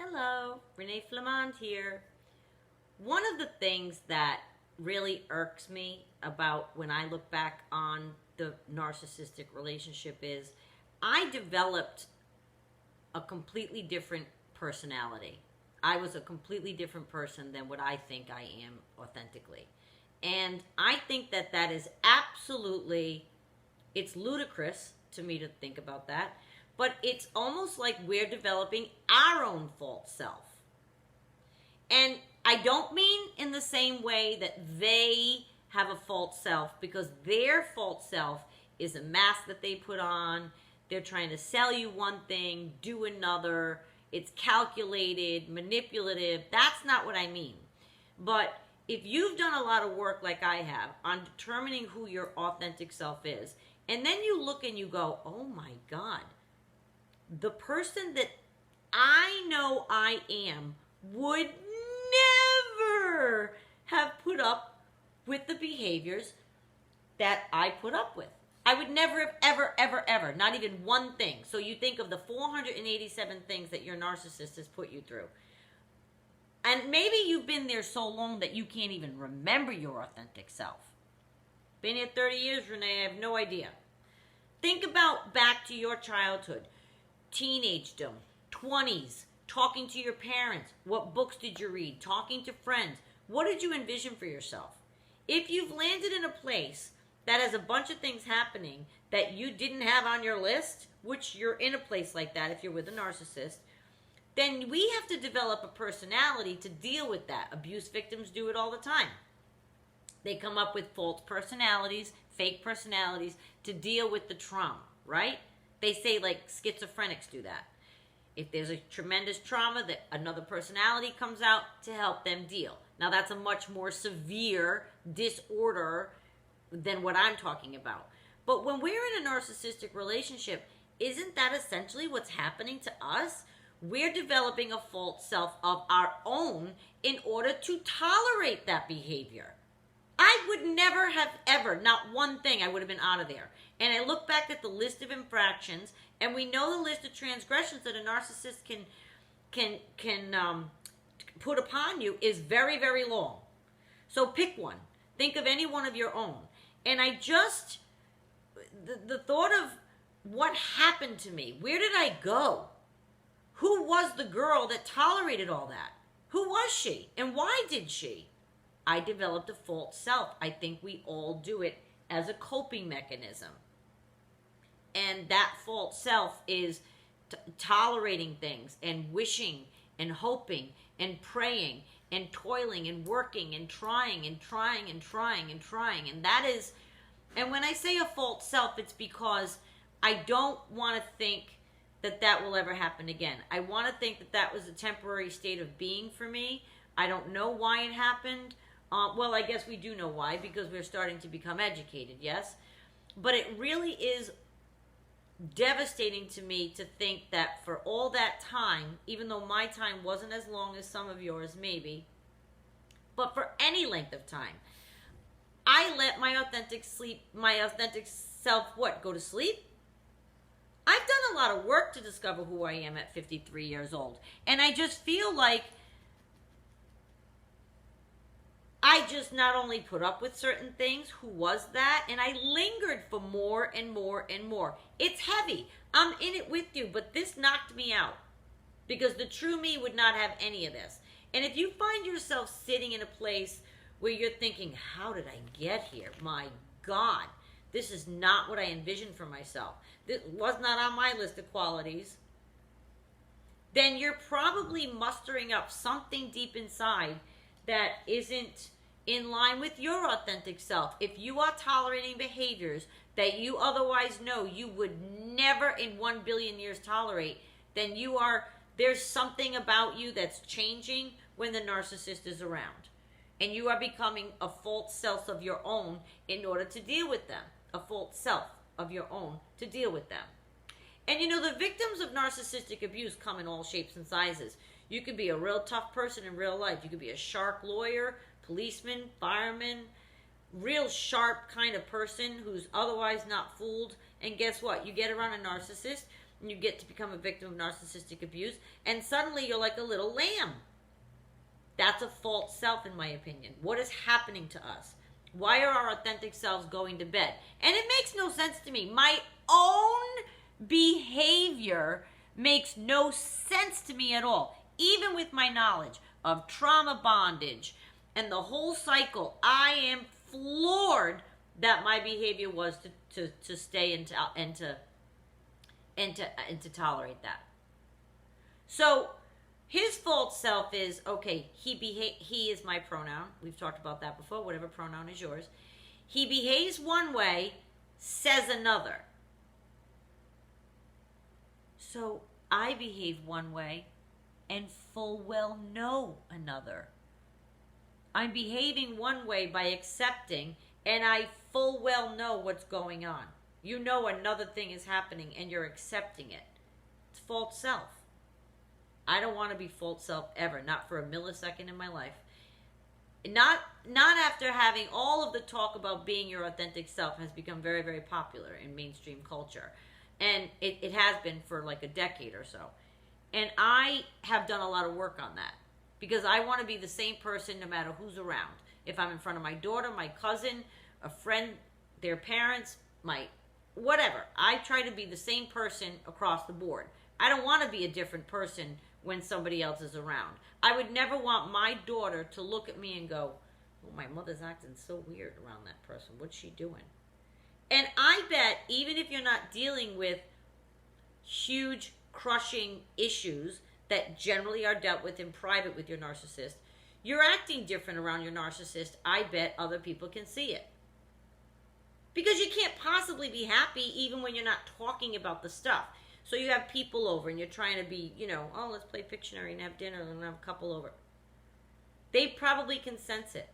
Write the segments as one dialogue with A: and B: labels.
A: Hello, Renee Flamand here. One of the things that really irks me about when I look back on the narcissistic relationship is I developed a completely different personality. I was a completely different person than what I think I am authentically. And I think that that is absolutely, it's ludicrous to me to think about that, but it's almost like we're developing our own false self. And I don't mean in the same way that they have a false self, because their false self is a mask that they put on. They're trying to sell you one thing, do another. It's calculated, manipulative. That's not what I mean. But if you've done a lot of work like I have on determining who your authentic self is, and then you look and you go, oh my God, the person that I know I am would never have put up with the behaviors that I put up with. I would never have ever, not even one thing. So you think of the 487 things that your narcissist has put you through. And maybe you've been there so long that you can't even remember your authentic self. Been here 30 years, Renee, I have no idea. Think about back to your childhood, teenagedom, 20s, talking to your parents. What books did you read? Talking to friends. What did you envision for yourself? If you've landed in a place that has a bunch of things happening that you didn't have on your list, which you're in a place like that if you're with a narcissist, then we have to develop a personality to deal with that. Abuse victims do it all the time. They come up with false personalities, fake personalities to deal with the trauma, right? They say like schizophrenics do that. If there's a tremendous trauma, that another personality comes out to help them deal. Now that's a much more severe disorder than what I'm talking about. But when we're in a narcissistic relationship, isn't that essentially what's happening to us? We're developing a false self of our own in order to tolerate that behavior. I would never have ever, not one thing, I would have been out of there. And I look back at the list of infractions, and we know the list of transgressions that a narcissist can put upon you is very, very long. So pick one. Think of any one of your own. And I just, the thought of what happened to me, where did I go? Who was the girl that tolerated all that? Who was she? And why did she? I developed a false self. I think we all do it as a coping mechanism. And that false self is tolerating things and wishing and hoping and praying and toiling and working and trying and trying and trying and trying. And that is, and when I say a false self, it's because I don't want to think that that will ever happen again. I want to think that that was a temporary state of being for me. I don't know why it happened. Well, I guess we do know why, because we're starting to become educated, yes? But it really is devastating to me to think that for all that time, even though my time wasn't as long as some of yours maybe, but for any length of time, I let my authentic self, go to sleep? I've done a lot of work to discover who I am at 53 years old. And I just feel like I just not only put up with certain things, who was that, and I lingered for more and more and more. It's heavy. I'm in it with you, but this knocked me out because the true me would not have any of this. And if you find yourself sitting in a place where you're thinking, how did I get here? My God, this is not what I envisioned for myself. This was not on my list of qualities. Then you're probably mustering up something deep inside that isn't in line with your authentic self. If you are tolerating behaviors that you otherwise know you would never in 1 billion years tolerate, then there's something about you that's changing when the narcissist is around. And you are becoming a false self of your own in order to deal with them. A false self of your own to deal with them. And you know, the victims of narcissistic abuse come in all shapes and sizes. You could be a real tough person in real life. You could be a sharp lawyer, policeman, fireman, real sharp kind of person who's otherwise not fooled. And guess what? You get around a narcissist and you get to become a victim of narcissistic abuse, and suddenly you're like a little lamb. That's a false self, in my opinion. What is happening to us? Why are our authentic selves going to bed? And it makes no sense to me. My own behavior makes no sense to me at all. Even with my knowledge of trauma bondage and the whole cycle, I am floored that my behavior was to stay and to tolerate that. So his false self is, okay, he is my pronoun. We've talked about that before, whatever pronoun is yours. He behaves one way, says another. So I behave one way and full well know another. I'm behaving one way by accepting, and I full well know what's going on. You know another thing is happening and you're accepting it. It's false self. I don't want to be false self ever, not for a millisecond in my life. Not after having all of the talk about being your authentic self has become very, very popular in mainstream culture. And it has been for like a decade or so. And I have done a lot of work on that because I want to be the same person no matter who's around. If I'm in front of my daughter, my cousin, a friend, their parents, my whatever. I try to be the same person across the board. I don't want to be a different person when somebody else is around. I would never want my daughter to look at me and go, oh, my mother's acting so weird around that person. What's she doing? And I bet even if you're not dealing with huge, crushing issues that generally are dealt with in private with your narcissist, you're acting different around your narcissist. I bet other people can see it. Because you can't possibly be happy even when you're not talking about the stuff. So you have people over and you're trying to be, oh, let's play Pictionary and have dinner and have a couple over. They probably can sense it.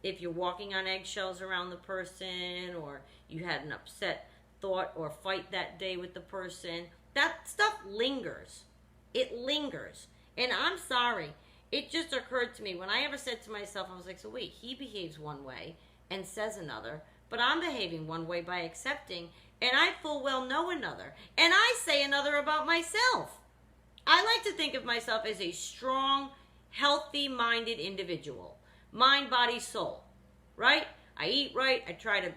A: If you're walking on eggshells around the person, or you had an upset thought or fight that day with the person, that stuff lingers. It lingers. And I'm sorry. It just occurred to me when I ever said to myself, I was like, so wait, he behaves one way and says another, but I'm behaving one way by accepting, and I full well know another. And I say another about myself. I like to think of myself as a strong, healthy-minded individual. Mind, body, soul. Right? I eat right. I try to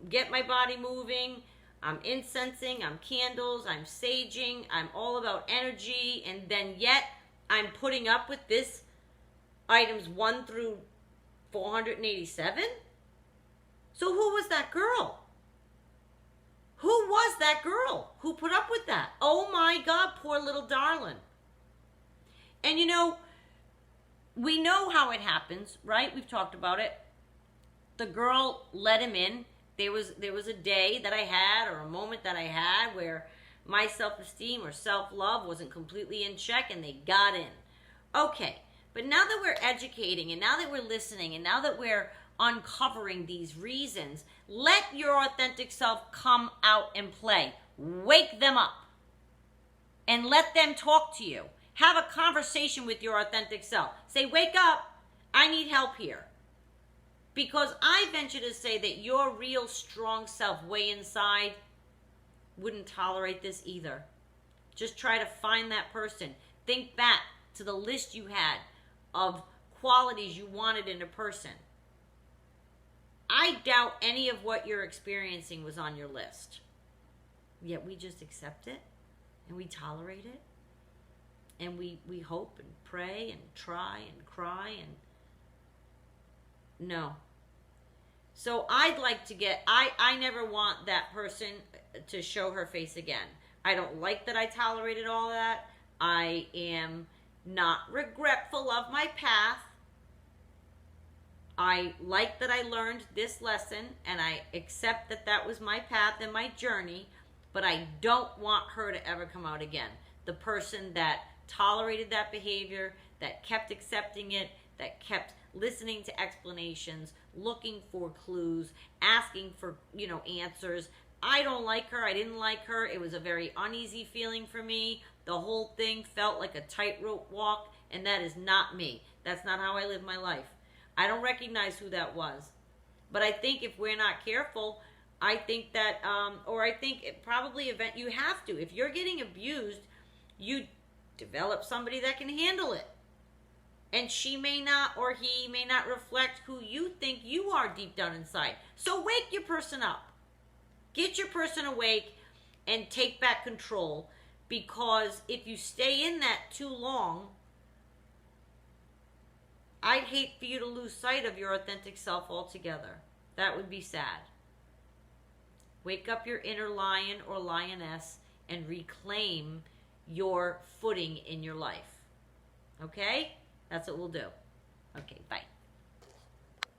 A: get my body moving. I'm incensing. I'm candles. I'm saging. I'm all about energy. And then yet, I'm putting up with this items 1 through 487? So who was that girl? Who was that girl who put up with that? Oh my God, poor little darling. And we know how it happens, right? We've talked about it. The girl let him in. There was a day that I had, or a moment that I had, where my self-esteem or self-love wasn't completely in check, and they got in. Okay, but now that we're educating, and now that we're listening, and now that we're uncovering these reasons, let your authentic self come out and play. Wake them up and let them talk to you. Have a conversation with your authentic self. Say, wake up, I need help here. Because I venture to say that your real strong self way inside wouldn't tolerate this either. Just try to find that person. Think back to the list you had of qualities you wanted in a person. I doubt any of what you're experiencing was on your list. Yet we just accept it and we tolerate it. And we hope and pray and try and cry and no. So I'd like to I never want that person to show her face again. I don't like that I tolerated all that. I am not regretful of my path. I like that I learned this lesson, and I accept that that was my path and my journey, but I don't want her to ever come out again. The person that tolerated that behavior, that kept accepting it, that kept listening to explanations, looking for clues, asking for, answers. I don't like her. I didn't like her. It was a very uneasy feeling for me. The whole thing felt like a tightrope walk, and that is not me. That's not how I live my life. I don't recognize who that was. But I think if we're not careful, I think that, or I think it probably you have to. If you're getting abused, you develop somebody that can handle it. And she may not, or he may not reflect who you think you are deep down inside. So wake your person up. Get your person awake and take back control. Because if you stay in that too long, I'd hate for you to lose sight of your authentic self altogether. That would be sad. Wake up your inner lion or lioness and reclaim your footing in your life. Okay? That's what we'll do. Okay, bye.